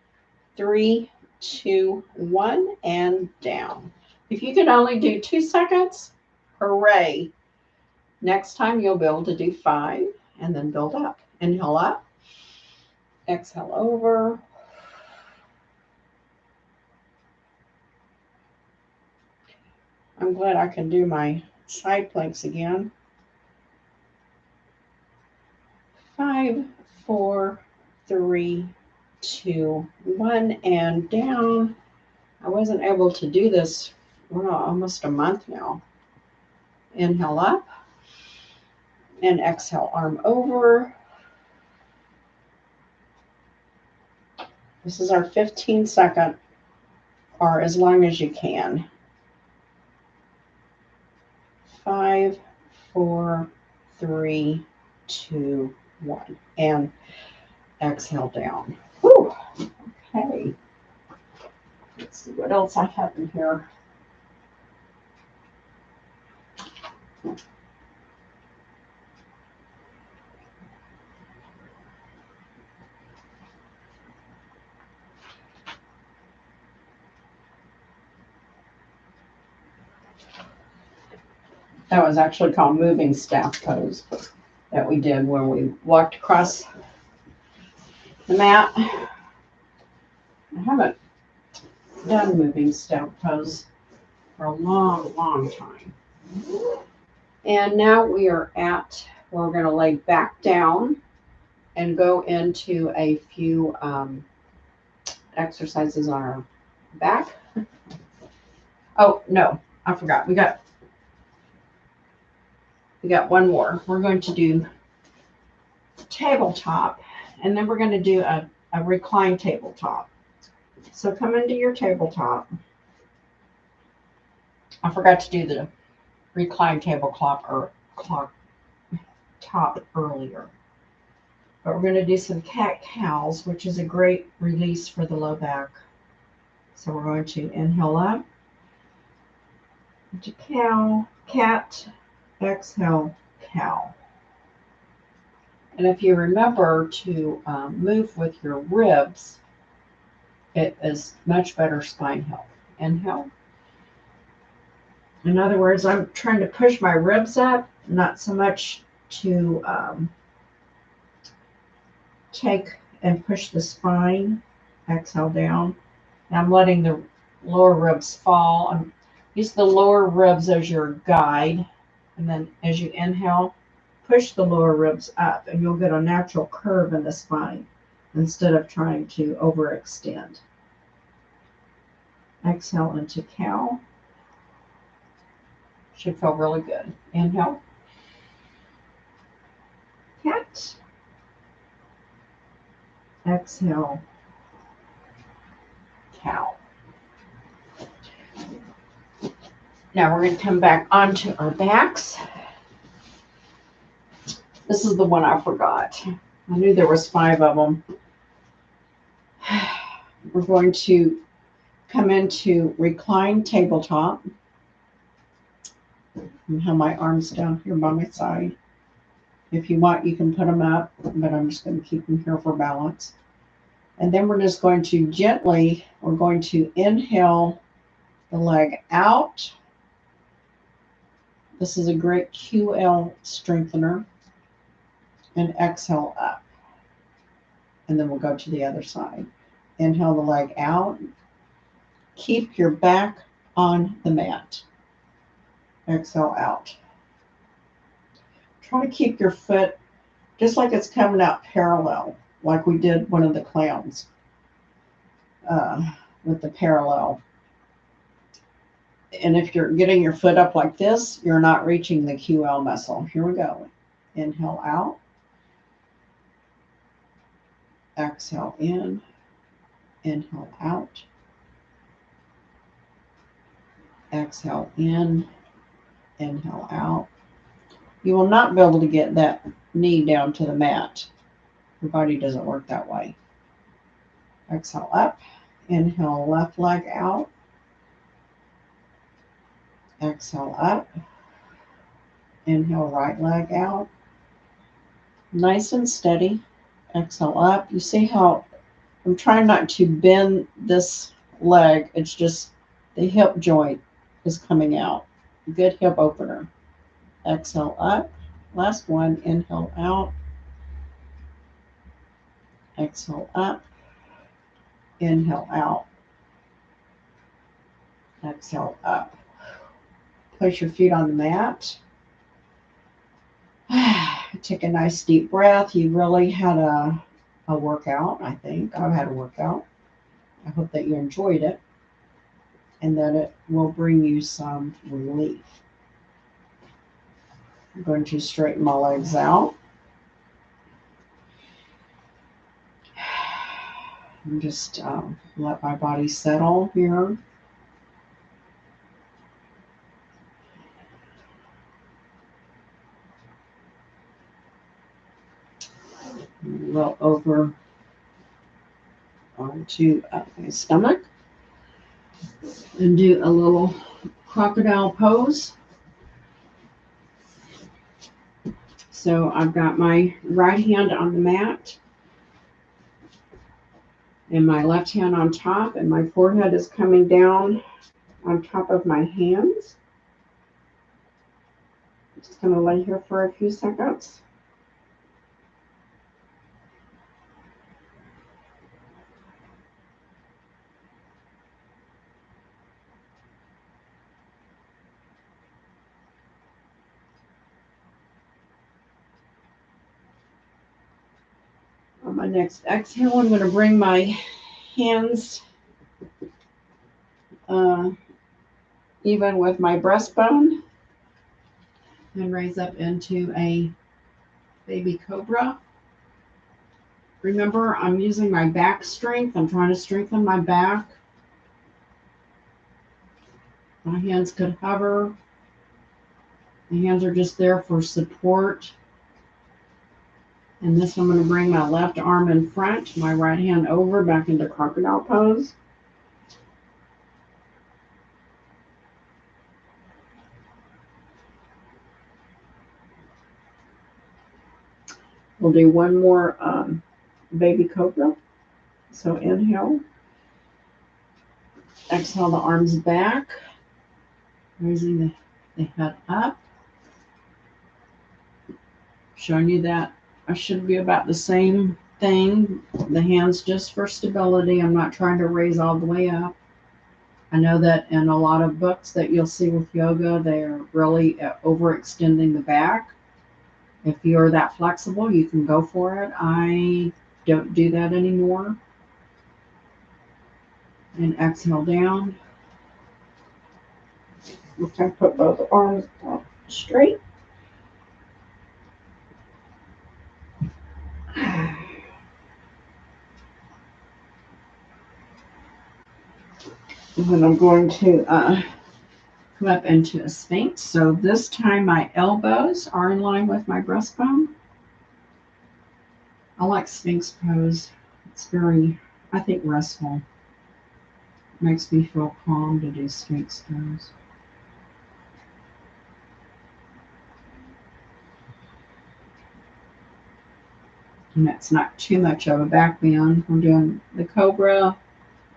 3, 2, 1, and down. If you can only do 2 seconds, hooray. Next time you'll be able to do 5 and then build up. Inhale up, exhale over. I'm glad I can do my side planks again. 5, 4, 3, 2, 1, and down. I wasn't able to do this, well, almost a month now. Inhale up and exhale, arm over. This is our 15-second, or as long as you can. 5, 4, 3, 2, 1, and exhale down. Whew. Okay. Let's see what else I have in here. That was actually called moving staff pose that we did when we walked across the mat. I haven't done moving staff pose for a long, long time. And now we are at, we're going to lay back down and go into a few exercises on our back. Oh, no, I forgot. We got one more. We're going to do tabletop, and then we're going to do a reclined tabletop. So come into your tabletop. I forgot to do the reclined tabletop or top earlier. But we're going to do some cat-cows, which is a great release for the low back. So we're going to inhale up into cow, cat, exhale, cow. And if you remember to move with your ribs, it is much better spine health. Inhale. In other words, I'm trying to push my ribs up, not so much to take and push the spine. Exhale down. And I'm letting the lower ribs fall. Use the lower ribs as your guide. And then as you inhale, push the lower ribs up, and you'll get a natural curve in the spine instead of trying to overextend. Exhale into cow. Should feel really good. Inhale. Cat. Exhale. Cow. Now we're going to come back onto our backs. This is the one I forgot. I knew there was 5 of them. We're going to come into reclined tabletop. I have my arms down here by my side. If you want, you can put them up, but I'm just going to keep them here for balance. And then we're just going to gently, we're going to inhale the leg out. This is a great QL strengthener. And exhale up. And then we'll go to the other side. Inhale the leg out. Keep your back on the mat. Exhale out. Try to keep your foot just like it's coming out parallel, like we did one of the clowns with the parallel. And if you're getting your foot up like this, you're not reaching the QL muscle. Here we go. Inhale out. Exhale in. Inhale out. Exhale in. Inhale out. You will not be able to get that knee down to the mat. Your body doesn't work that way. Exhale up. Inhale left leg out. Exhale up. Inhale right leg out. Nice and steady. Exhale up. You see how I'm trying not to bend this leg. It's just the hip joint is coming out. Good hip opener. Exhale up. Last one. Inhale out. Exhale up. Inhale out. Exhale up. Place your feet on the mat. Take a nice deep breath. You really had a workout, I think. I've had a workout. I hope that you enjoyed it and that it will bring you some relief. I'm going to straighten my legs out. And just let my body settle here. Roll over onto my stomach and do a little crocodile pose. So I've got my right hand on the mat and my left hand on top, and my forehead is coming down on top of my hands. I'm just going to lay here for a few seconds. On my next exhale, I'm going to bring my hands even with my breastbone and raise up into a baby cobra. Remember, I'm using my back strength. I'm trying to strengthen my back. My hands could hover. The hands are just there for support. And this, I'm going to bring my left arm in front, my right hand over, back into crocodile pose. We'll do one more baby cobra. So inhale. Exhale the arms back. Raising the head up. Showing you that I should be about the same thing. The hands just for stability. I'm not trying to raise all the way up. I know that in a lot of books that you'll see with yoga, they're really overextending the back. If you're that flexible, you can go for it. I don't do that anymore. And exhale down. Okay, put both arms up straight. And then I'm going to come up into a sphinx. So this time my elbows are in line with my breastbone. I like sphinx pose. It's very, I think, restful. It makes me feel calm to do sphinx pose. And that's not too much of a back bend. We're doing the cobra,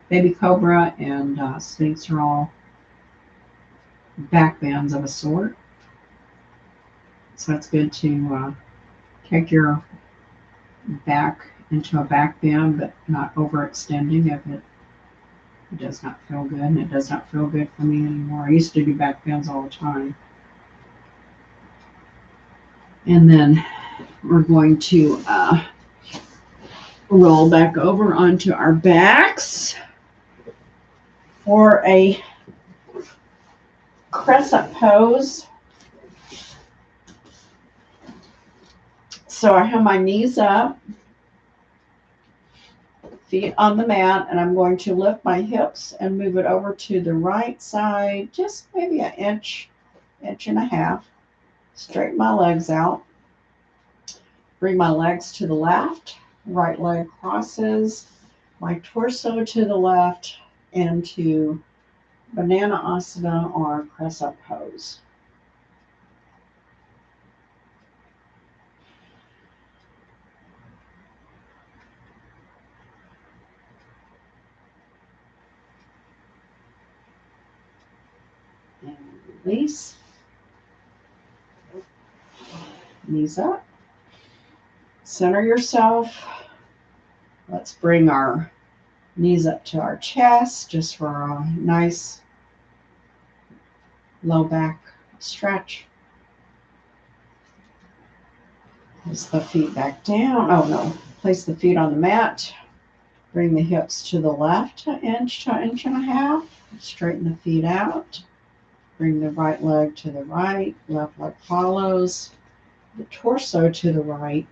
baby cobra, and sphinx are all back bends of a sort. So it's good to take your back into a back bend, but not overextending if it does not feel good. And it does not feel good for me anymore. I used to do back bends all the time. And then we're going to roll back over onto our backs for a crescent pose. So I have my knees up, feet on the mat, and I'm going to lift my hips and move it over to the right side, just maybe an inch and a half. Straighten my legs out. Bring my legs to the left. Right leg crosses. My torso to the left into banana asana or crescent pose. And release. Knees up. Center yourself. Let's bring our knees up to our chest just for a nice low back stretch. Place the feet back down. Oh no, place the feet on the mat. Bring the hips to the left, an inch to an inch and a half. Straighten the feet out. Bring the right leg to the right. Left leg follows. The torso to the right.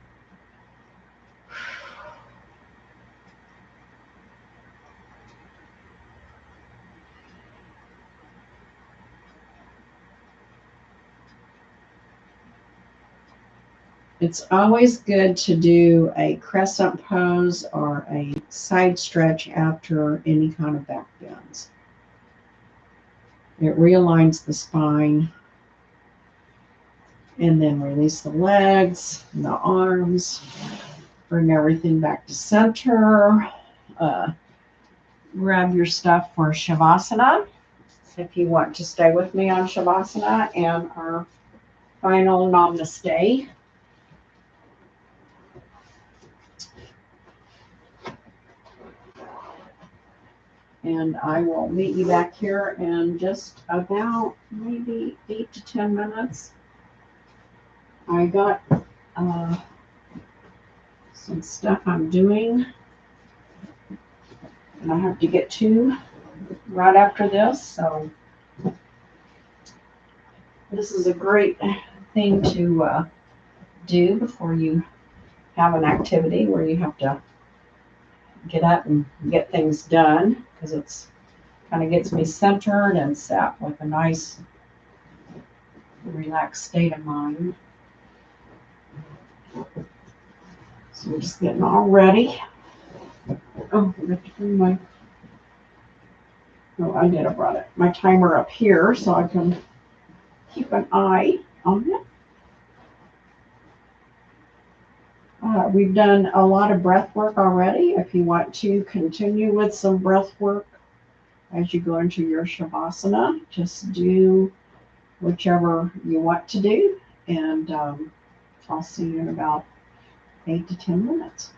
It's always good to do a crescent pose or a side stretch after any kind of back bends. It realigns the spine. And then release the legs and the arms. Bring everything back to center. Grab your stuff for Shavasana. If you want to stay with me on Shavasana and our final Namaste. And I will meet you back here in just about maybe 8 to 10 minutes. I got some stuff I'm doing, and I have to get to right after this. So this is a great thing to do before you have an activity where you have to get up and get things done, because it's kind of gets me centered and set with a nice relaxed state of mind. So we're just getting all ready. Oh, I have to bring my, oh, I did have brought it, my timer up here so I can keep an eye on it. We've done a lot of breath work already. If you want to continue with some breath work as you go into your Shavasana, just do whichever you want to do. And I'll see you in about 8 to 10 minutes.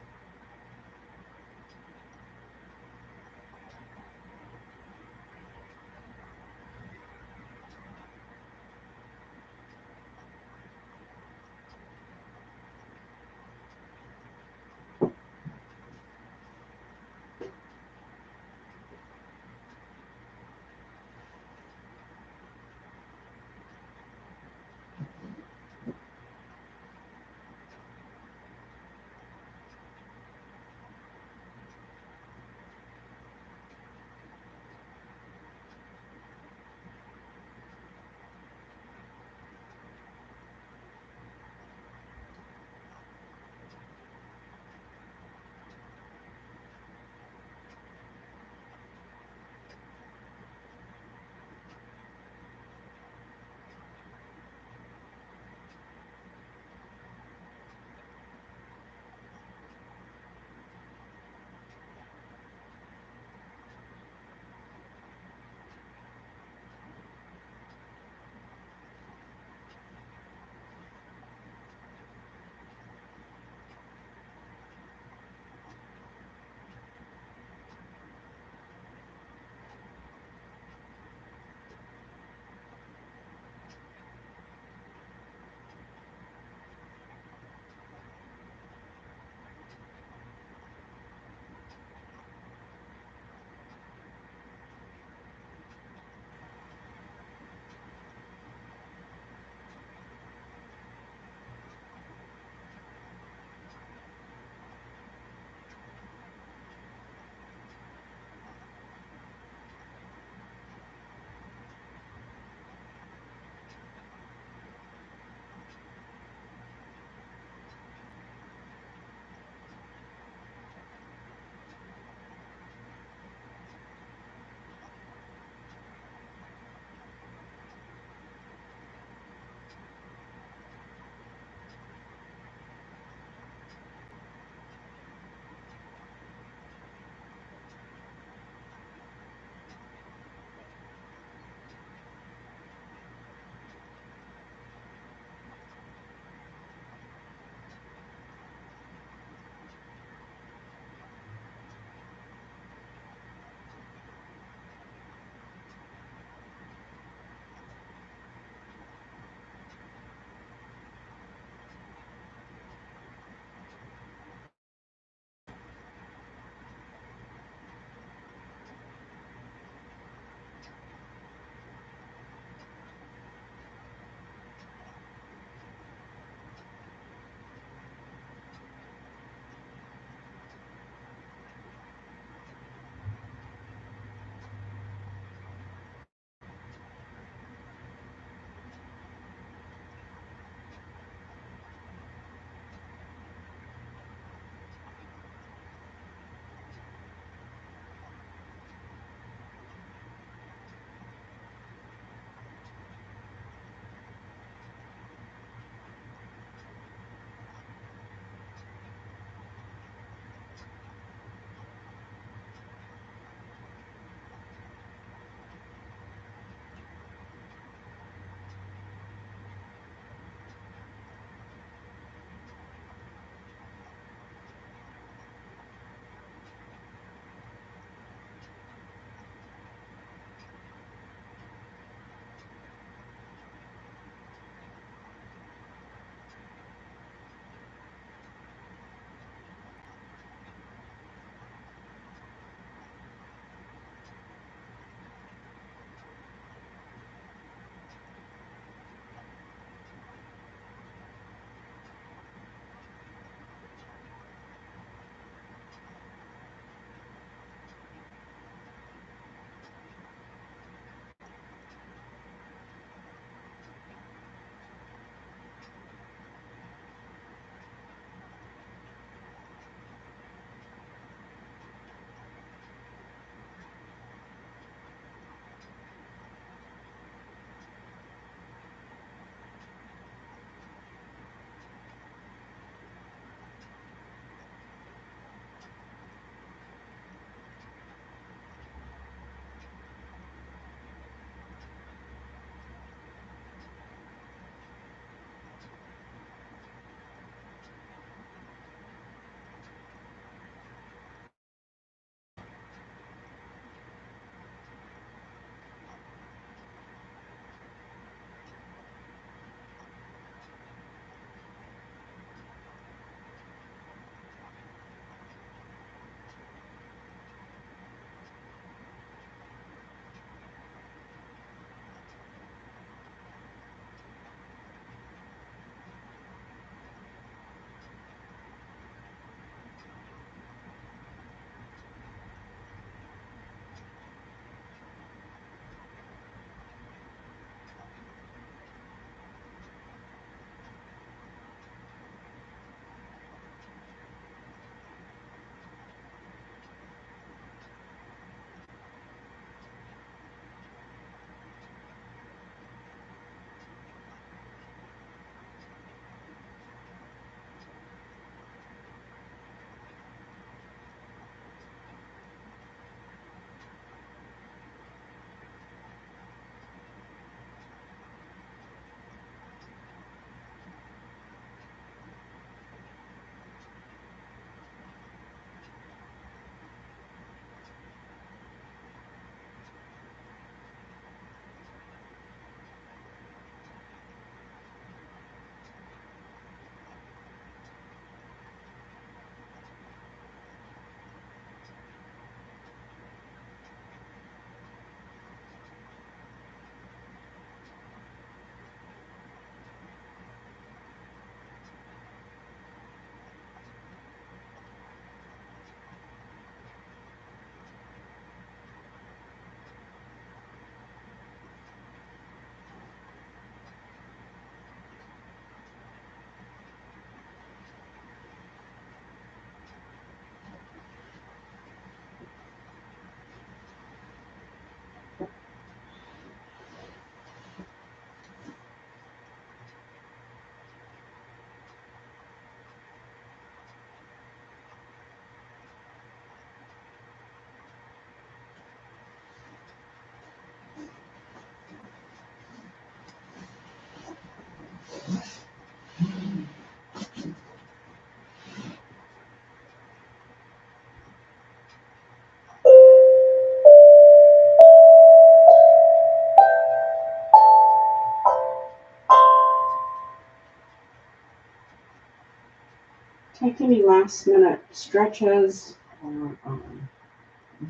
Take any last minute stretches or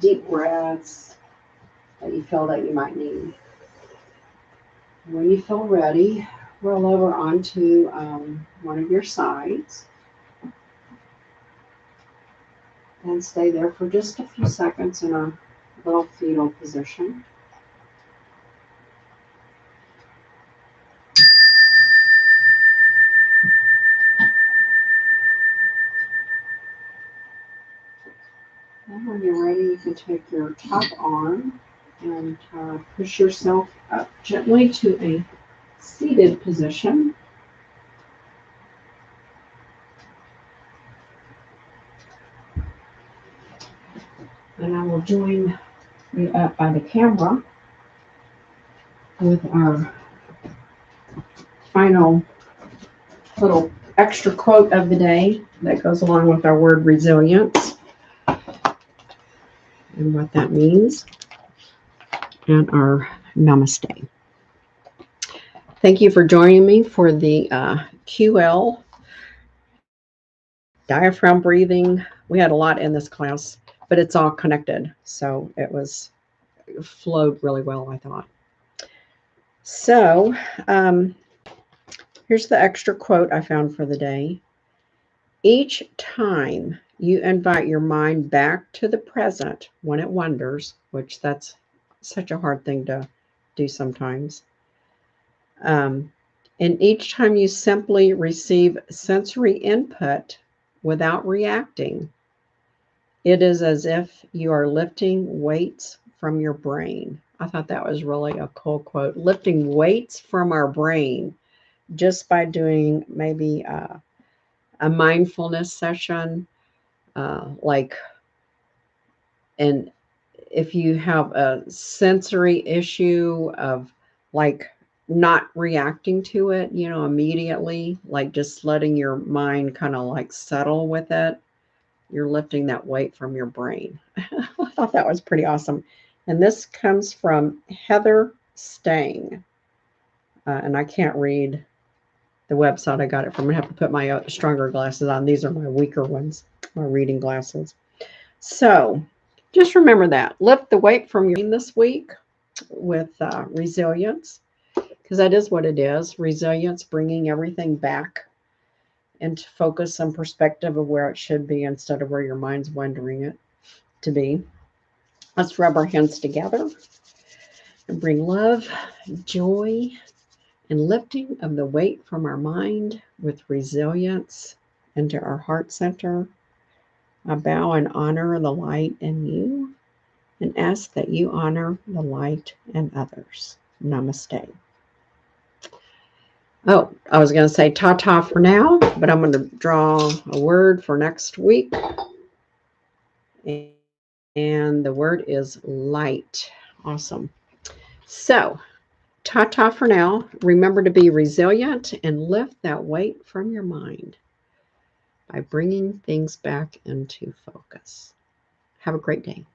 deep breaths that you feel that you might need. When you feel ready, roll over onto one of your sides and stay there for just a few seconds in a little fetal position. And when you're ready, you can take your top arm and push yourself up gently to a seated position. And I will join you up by the camera with our final little extra quote of the day that goes along with our word resilience and what that means, and our namaste. Thank you for joining me for the QL diaphragm breathing. We had a lot in this class, but it's all connected, so it flowed really well, I thought. So here's the extra quote I found for the day. Each time you invite your mind back to the present when it wanders, which that's such a hard thing to do sometimes, and each time you simply receive sensory input without reacting, it is as if you are lifting weights from your brain. I thought that was really a cool quote. Lifting weights from our brain just by doing maybe a mindfulness session, and if you have a sensory issue of like not reacting to it, immediately, like just letting your mind kind of like settle with it, you're lifting that weight from your brain. I thought that was pretty awesome. And this comes from Heather Stang. And I can't read the website I got it from. I'm going to have to put my stronger glasses on. These are my weaker ones, my reading glasses. So just remember that. Lift the weight from your brain this week with resilience, because that is what it is. Resilience, bringing everything back into focus and perspective of where it should be instead of where your mind's wondering it to be. Let's rub our hands together and bring love, joy, and lifting of the weight from our mind with resilience into our heart center. I bow and honor the light in you and ask that you honor the light in others. Namaste. Oh, I was going to say ta-ta for now, but I'm going to draw a word for next week. And the word is light. Awesome. So, ta-ta for now. Remember to be resilient and lift that weight from your mind by bringing things back into focus. Have a great day.